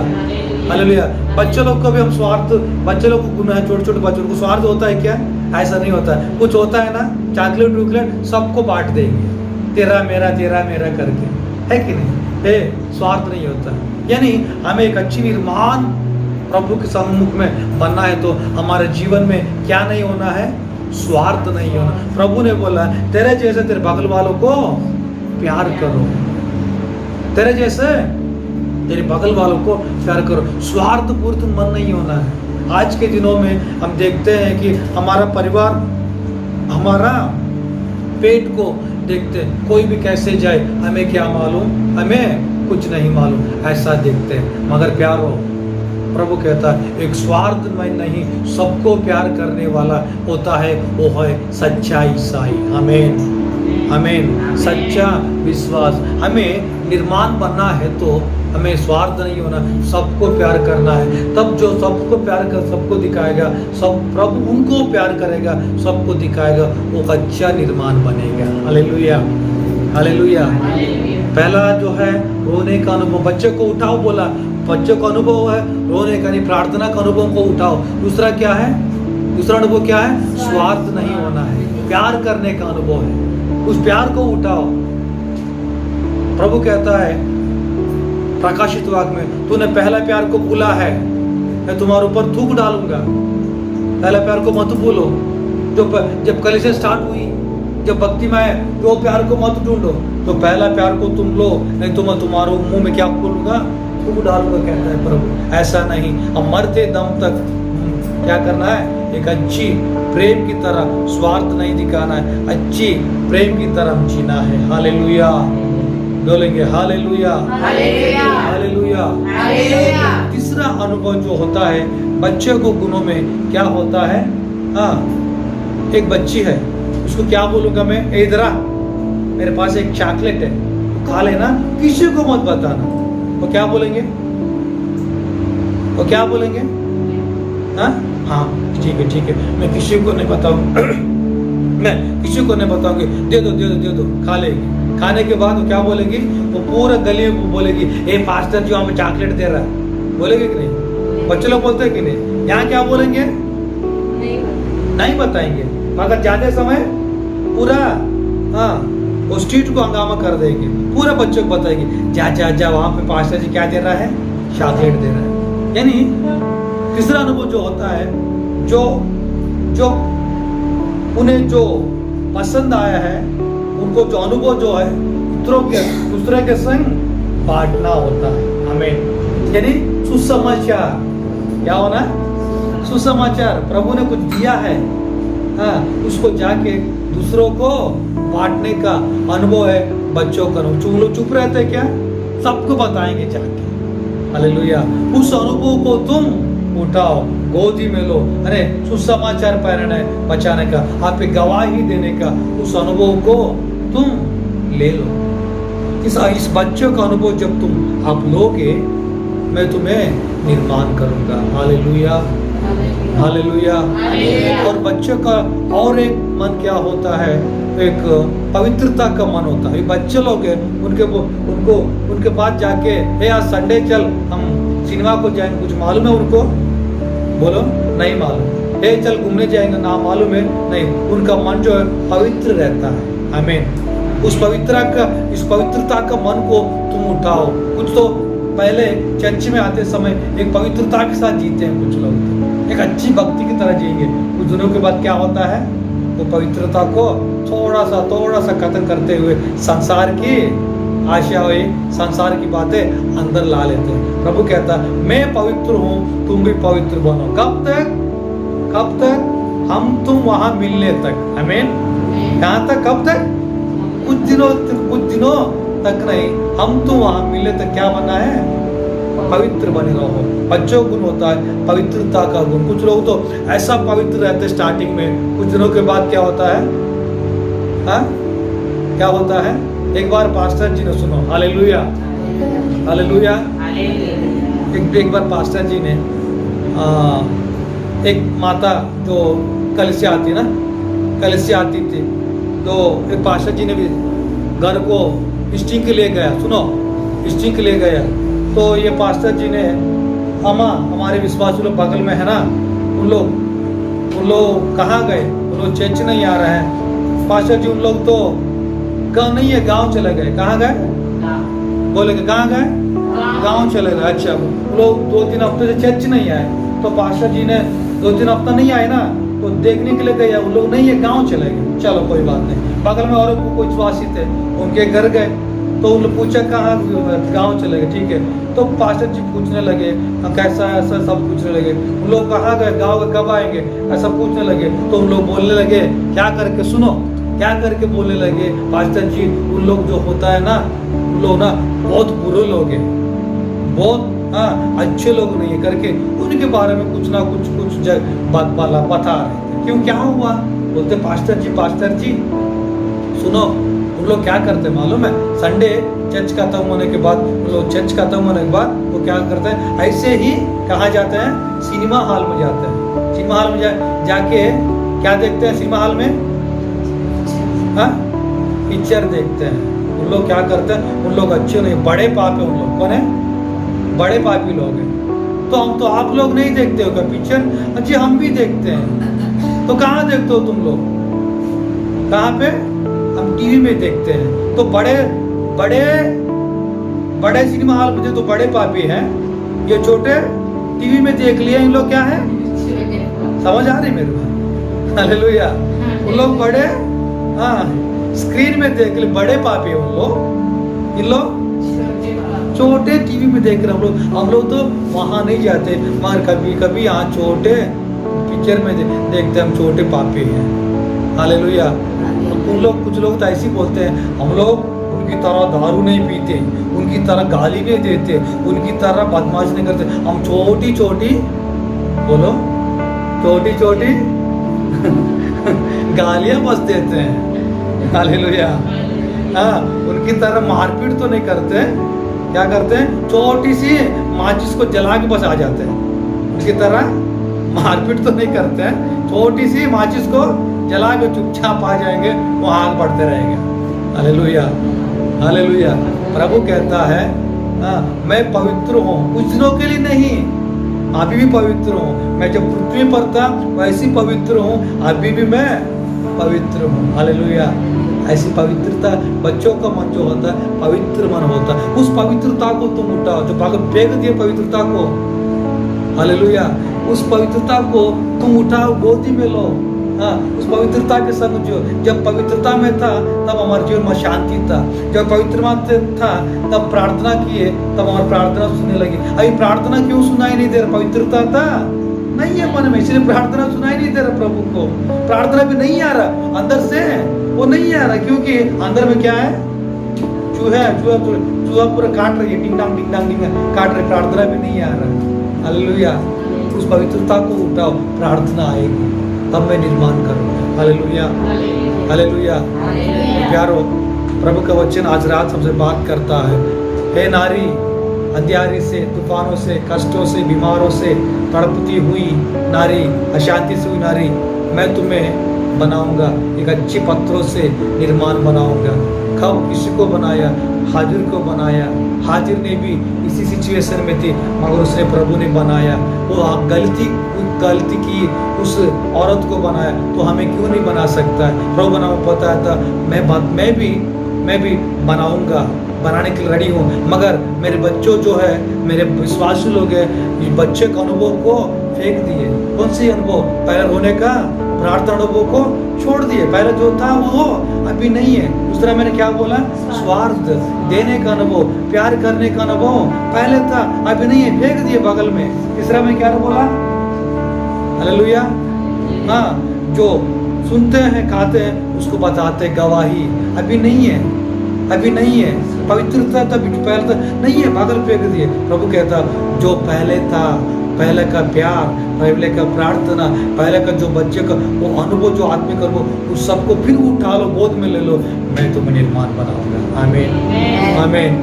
hallelujah. बच्चे लोग को भी हम स्वार्थ, बच्चे लोग को गुनाह, छोटे छोटे बच्चों को स्वार्थ होता है क्या? ऐसा नहीं होता है। कुछ होता है ना, चॉकलेट वॉकलेट सबको बांट देंगे, तेरा मेरा करके, है कि नहीं? स्वार्थ नहीं होता। यानी हमें एक अच्छी निर्माण प्रभु के सम्मुख में बनना है तो हमारे जीवन में क्या नहीं होना है? स्वार्थ नहीं होना। प्रभु ने बोला तेरे जैसे तेरे बगल वालों को प्यार करो, तेरे जैसे तेरे बगल वालों को प्यार करो। स्वार्थपूर्त मन नहीं होना है। आज के दिनों में हम देखते हैं कि हमारा परिवार, हमारा पेट को देखते हैं, कोई भी कैसे जाए हमें क्या मालूम, हमें कुछ नहीं मालूम, ऐसा देखते हैं। मगर प्यार हो, प्रभु कहता है एक स्वार्थ में नहीं, सबको प्यार करने वाला होता है, वो है सच्चा ईसाई। आमीन आमीन। सच्चा विश्वास। हमें निर्माण बनना है तो हमें स्वार्थ नहीं होना, सबको प्यार करना है। तब जो सबको प्यार कर, सबको दिखाएगा, सब प्रभु उनको प्यार करेगा, सबको दिखाएगा, वो अच्छा निर्माण बनेगा। Hallelujah hallelujah. पहला जो है रोने का अनुभव, बच्चे को उठाओ बोला, बच्चे का अनुभव है रोने का नहीं, प्रार्थना का अनुभव को उठाओ। दूसरा क्या है? दूसरा अनुभव क्या है? स्वार्थ नहीं होना है, प्यार करने का अनुभव है, उस प्यार को उठाओ। प्रभु कहता है प्रकाशित वाक्य में, तूने पहला प्यार को भूला है, मैं तुम्हारे ऊपर थूक डालूंगा। पहला प्यार को मत भूलो। जब कलीसिया स्टार्ट हुई, जब भक्ति में आए, तो प्यार को मत ढूंढो, तो पहला प्यार को तुम लो, नहीं तो मैं तुम्हारे मुंह में क्या बोलूंगा? थूक डालूंगा, कहता है प्रभु। ऐसा नहीं, हम मरते दम तक क्या करना है? एक अच्छी प्रेम की तरह, स्वार्थ नहीं दिखाना है, अच्छी प्रेम की तरह जीना है। हालेलुया बोलेंगे, हालेलुया हालेलुया हालेलुया हालेलुया। तीसरा अनुभव जो होता है बच्चे को गुणों में क्या होता है? हाँ, एक बच्ची है, उसको क्या बोलूंगा मैं? इधर आ, मेरे पास एक चॉकलेट है, खा लेना, किसी को मत बताना। वो क्या बोलेंगे? वो क्या बोलेंगे? हाँ ठीक है, मैं किसी को नहीं बताऊंगा, मैं किसी को नहीं बताऊंगी, दे दो, खा लेगी। खाने के बाद वो क्या बोलेगी? वो पूरा गली में बोलेगी, ए पास्टर जो हमें चॉकलेट दे रहा है, बोलेगे कि नहीं? बच्चे लोग बोलते हैं कि नहीं? यहाँ क्या बोलेंगे? नहीं बताएंगे, मगर ज्यादा समय पूरा हाँ वो स्ट्रीट को हंगामा कर देंगे, पूरा बच्चों को बताएंगे, जा वहां पे पास्टर जी क्या दे रहा है? चॉकलेट दे रहा है। यानी तीसरा अनुभव जो होता है, जो उन्हें जो पसंद आया है, उनको जो अनुभव जो है दूसरे के संग बांटना होता है। हमें यानी सुसमाचार क्या होना? सुसमाचार। प्रभु ने कुछ दिया है, हाँ, उसको जाके दूसरों को बांटने का अनुभव है बच्चों का। लोग चुप रहते क्या? सबको बताएंगे जाके। हालेलुया। उस अनुभव को तुम उठाओ, गोदी में लो। अरे सुसमाचार पैरने बचाने का, आप पे गवाही देने का उस अनुभव को तुम ले लो। इस बच्चों का अनुभव जब तुम आप लोगे, मैं तुम्हें निर्माण करूंगा। Hallelujah hallelujah. और बच्चों का और एक मन क्या होता है? एक पवित्रता का मन होता है। बच्चे लोग हैं, उनके पास जाके, हे आज संडे चल हम सिनेमा को जाएंगे, कुछ मालूम है उनको? बोलो नहीं मालूम। हे चल घूमने जाएंगे, ना मालूम है? नहीं। उनका मन जो है पवित्र रहता है। आमीन। इस पवित्रता का मन को तुम उठाओ। कुछ तो पहले चर्च में आते समय एक पवित्रता के साथ जीते हैं, कुछ लोग एक अच्छी भक्ति की तरह जिएंगे। कुछ दिनों के बाद क्या होता है? वो पवित्रता को थोड़ा सा खत्म करते हुए संसार की आशा हुई, संसार की बातें अंदर ला लेते हैं। प्रभु कहता है मैं पवित्र हूँ, तुम भी पवित्र बनो। कब तक? हम तुम वहां मिलने तक। आमीन। यहाँ तक कब तक? कुछ दिनों तक नहीं, हम तुम वहां मिलने तक क्या बनना है? पवित्र बने रहो। बच्चों गुण होता है पवित्रता का गुण। कुछ लोग तो ऐसा पवित्र रहते स्टार्टिंग में, कुछ दिनों के बाद क्या होता है? हाँ क्या होता है? एक बार पास्टर जी ने सुनो, हालेलुया हालेलुया। एक बार पास्टर जी ने एक माता जो कलीसिया आती थी, तो एक पास्टर जी ने भी घर को स्टिंग ले गया। सुनो, स्टिंग ले गया तो ये पास्टर जी ने हमारे विश्वासी लोग बगल में है ना, उन लोग उन लोग कहाँ गए? उन लोग चर्च नहीं आ रहे हैं। पास्टर जी उन लोग तो गाँव नहीं है, गाँव चले गए। कहाँ गए? बोलेंगे कहाँ गए? गाँव चले गए। अच्छा, लोग 2-3 हफ्ते से चर्च नहीं आए, तो पास्टर जी ने 2-3 हफ्ता नहीं आए ना, तो देखने के लिए गए। उन लोग नहीं है, गाँव चले गए। चलो कोई बात नहीं। बगल में और कोई विश्वासी थे, उनके घर गए, तो उन लोग पूछा कहाँ? गाँव चले गए। ठीक है, तो पास्टर जी पूछने लगे कैसा है, ऐसा सब पूछने लगे। उन लोग कहाँ गए? गाँव कब आएंगे? ऐसा पूछने लगे। तो उन लोग बोलने लगे क्या करके, सुनो क्या करके बोलने लगे पास्टर जी, उन लोग जो होता है ना, उन लोग ना बहुत बुरे लोग हैं, बहुत अच्छे लोग नहीं है करके उनके बारे में कुछ ना कुछ बात बता रहे थे। क्यों, क्या हुआ? बोलते पास्टर जी सुनो, उन लोग क्या करते मालूम है? संडे चर्च खत्म होने के बाद, उन लोग चर्च खत्म होने के बाद वो क्या करते हैं, ऐसे ही कहाँ जाते हैं? सिनेमा हॉल में जाते हैं। सिनेमा हॉल में जाके क्या देखते हैं? सिनेमा हॉल में पिक्चर देखते हैं। उन लोग क्या करते हैं? उन लोग अच्छे नहीं, बड़े पापी उन लोग। कौन है? बड़े पापी लोग हैं। तो हम तो आप लोग नहीं देखते हो क्या पिक्चर? जी हम भी देखते हैं। तो कहाँ देखते हो तुम लोग? कहाँ पे? हम टीवी में देखते हैं। तो बड़े सिनेमा हॉल में तो बड़े पापी हैं, ये छोटे टीवी में देख लिए। इन लोग क्या है? समझ आ रही मेरे भाई? हालेलुया। उन लोग बड़े स्क्रीन में देख ले, बड़े पापी उन लोग। इन लोग छोटे टीवी में देख रहे। हम लोग तो वहां नहीं जाते, मगर कभी कभी यहाँ छोटे पिक्चर में देखते हम छोटे पापी हैं। हालेलुया। उन लोग, कुछ लोग तो ऐसे ही बोलते हैं, हम लोग उनकी तरह दारू नहीं पीते, उनकी तरह गाली नहीं देते, उनकी तरह बदमाश नहीं करते। हम छोटी छोटी बोलो, छोटी छोटी गालियां बस देते हैं। हालेलुया। उनकी तरह मारपीट तो नहीं करते। क्या करते हैं? छोटी सी माचिस को जला के बस आ जाते हैं। उनकी तरह मारपीट तो नहीं करते हैं, छोटी सी माचिस को जला के चुपचाप आ जाएंगे, वो आग बढ़ते रहेंगे। Hallelujah, hallelujah. प्रभु कहता है मैं पवित्र हूँ, कुछ दिनों के लिए नहीं, अभी भी पवित्र हूँ। मैं जब पृथ्वी पर था वैसे ही पवित्र हूँ, अभी भी मैं पवित्र हूँ। हालेलुया। ऐसी पवित्रता, बच्चों का मन जो होता है पवित्र मन होता है, उस पवित्रता को तुम उठाओ। जो पागल फेंक दिए पवित्रता को, हालेलुया, उस पवित्रता को तुम उठाओ, गोदी में लो। उस पवित्रता के संग जो, जब पवित्रता में था तब हमारे जीवन में शांति था। जब पवित्रता में था तब प्रार्थना किए, तब हमारी प्रार्थना सुनने लगी। अभी प्रार्थना क्यों सुनाई नहीं दे रहा? पवित्रता था नहीं है मन में, इसलिए प्रार्थना सुनाई नहीं दे रहा प्रभु को। प्रार्थना भी नहीं आ रहा, अंदर से वो नहीं आ रहा, क्योंकि अंदर में क्या है? चूहा पूरा काट रही है, डिंग डांग काट रही, प्रार्थना भी नहीं आ रहा। हालेलुया। उस पवित्रता को उठाओ, प्रार्थना आएगी, तब मैं निर्माण करूंगा। Hallelujah, hallelujah. प्यारो, प्रभु का वचन आज रात हमसे बात करता है। हे नारी, अंधियारी से, तूफानों से, कष्टों से, बीमारों से तड़पती हुई नारी, अशांति से हुई नारी, मैं तुम्हें बनाऊंगा, एक अच्छे पत्थरों से निर्माण बनाऊंगा। कब किसी को बनाया? हाजिर को बनाया। हाजिर ने भी इसी सिचुएशन में थी, मगर उसने प्रभु ने बनाया। वो गलती की उस औरत को बनाया, तो हमें क्यों नहीं बना सकता है? प्रभु बना पता था, मैं भी बनाऊंगा, बनाने के लिए रेडी हूँ। मगर मेरे बच्चों जो है, मेरे विश्वासी लोग हैं, इस बच्चे के अनुभव को फेंक दिए। कौन सी अनुभव? पहले होने का प्रार्थना अनुभव को छोड़ दिए। पहले जो था वो अभी नहीं है। दूसरा मैंने क्या बोला? स्वार्थ देने का अनुभव, प्यार करने का अनुभव पहले था, अभी नहीं है, फेंक दिए बगल में। तीसरा मैं क्या बोला? हालेलुया। जो सुनते हैं, खाते हैं, उसको बताते गवाही, अभी नहीं है, अभी नहीं है। पवित्रता तब पहले था नहीं है, बगल फेंक दिए। प्रभु कहता जो पहले था, पहले का प्यार, पहले का प्रार्थना, पहले का जो बच्चे का वो अनुभव, जो आत्मिक अनुभव, उस सबको फिर उठा लो, गोद में ले लो, मैं तुम्हें निर्माण बनाऊंगा। आमीन, आमीन।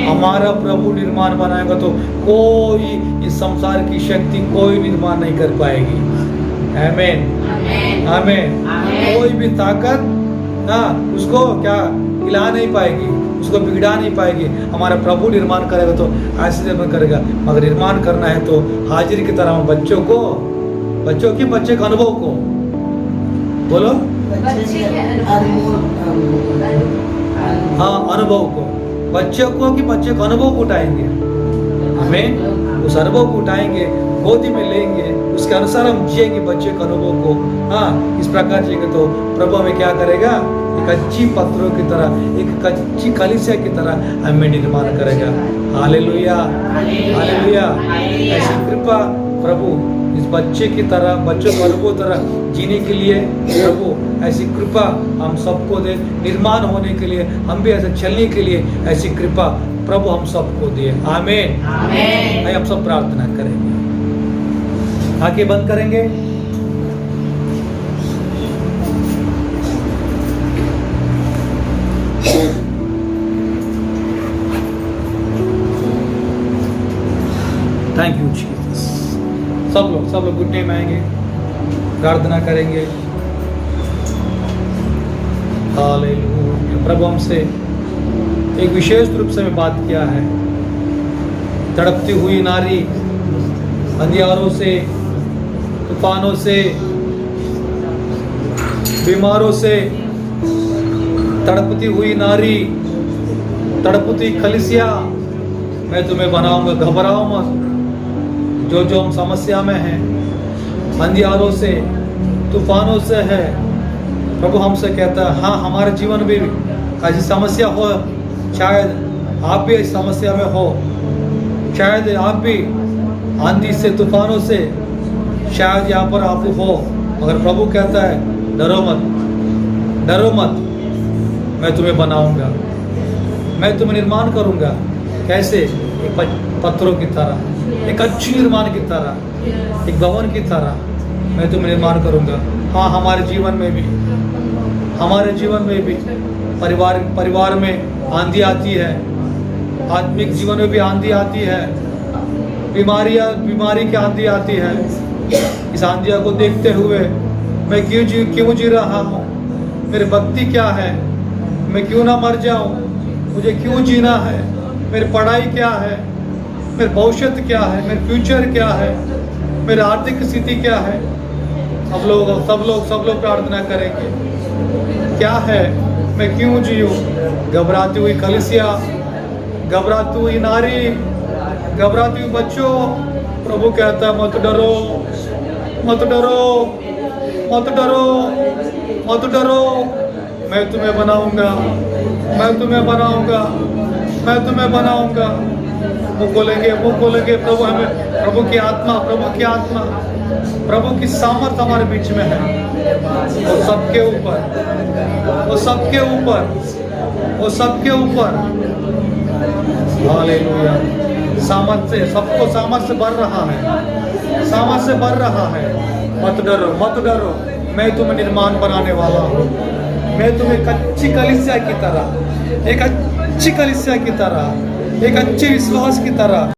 हमारा प्रभु निर्माण बनाएगा तो कोई इस संसार की शक्ति कोई निर्माण नहीं कर पाएगी। आमीन, आमीन। कोई भी ताकत उसको क्या हिला नहीं पाएगी, उसको बिगड़ा नहीं पाएगी। हमारा प्रभु निर्माण करेगा तो ऐसे निर्माण करेगा। मगर निर्माण करना है तो हाजिर की तरह बच्चों को बच्चों के अनुभव को बोलो। बच्चे के हाँ, अनुभव को, बच्चों को कि बच्चे को अनुभव को उठाएंगे, हमें उस अनुभव को उठाएंगे, गोदी में लेंगे, उसके अनुसार हम जिएंगे बच्चे के अनुभव को। हाँ, इस प्रकार जिएंगे तो प्रभु हमें क्या करेगा, एक अच्छी पत्थरों की तरह, एक अच्छी कलीसिया की तरह हमें निर्माण करेगा। Hallelujah, hallelujah. ऐसी कृपा प्रभु इस बच्चे की तरह, बच्चों को अनुभव तरह जीने के लिए प्रभु ऐसी कृपा हम सबको दे, निर्माण होने के लिए, हम भी ऐसे चलने के लिए ऐसी कृपा प्रभु हम सबको दिए। आमीन, आमीन। हम सब प्रार्थना करेंगे, आंखें बंद करेंगे। Thank you Jesus. सब लोग घुटने में आएंगे, प्रार्थना करेंगे। हालेलुया। प्रभु हमसे एक विशेष रूप से बात किया है। तड़पती हुई नारी, अंधियारों से, तूफानों से, बीमारों से, तड़पती हुई नारी, तड़पती कलीसिया, मैं तुम्हें बनाऊंगा, घबराओ मत। जो जो हम समस्या में हैं, अंधियारों से, तूफानों से है, प्रभु हमसे कहता है हाँ, हमारे जीवन में भी ऐसी समस्या हो, शायद आप भी इस समस्या में हो, शायद आप भी आंधी से, तूफानों से शायद यहाँ पर आप हो, मगर प्रभु कहता है डरो मत, डरो मत, मैं तुम्हें बनाऊंगा, मैं तुम्हें निर्माण करूंगा। कैसे? एक पत्थरों की तरह, एक अच्छी निर्माण की तरह, एक भवन की तरह मैं तुम्हें निर्माण करूंगा। हाँ, हमारे जीवन में भी, हमारे जीवन में भी परिवार में आंधी आती है, आत्मिक जीवन में भी आंधी आती है, बीमारी की आंधी आती है। इस आंधिया को देखते हुए मैं क्यों जी रहा हूँ, मेरी भक्ति क्या है, मैं क्यों ना मर जाऊँ, मुझे क्यों जीना है, मेरी पढ़ाई क्या है, मेरे भविष्य क्या है, मेरे फ्यूचर क्या है, मेरी आर्थिक स्थिति क्या है। सब लोग प्रार्थना करेंगे, क्या है, मैं क्यों जीऊँ। घबराती हुई कलीसिया, घबराती हुई नारी, घबराती हुई बच्चों, प्रभु कहता है मत डरो, मत डरो, मत डरो, मत डरो, मैं तुम्हें बनाऊंगा, मैं तुम्हें बनाऊंगा, मैं तुम्हें बनाऊंगा। मुँह खोलेंगे प्रभु हमें, प्रभु की आत्मा, प्रभु की सामर्थ हमारे बीच में है। वो सबके ऊपर हालेलुया। सामर्थ से भर रहा है, मत डरो, मैं तुम्हें निर्माण बनाने वाला हूँ। मैं तुम्हें एक अच्छी कलीसिया की तरह, एक अच्छे विश्वास की तरह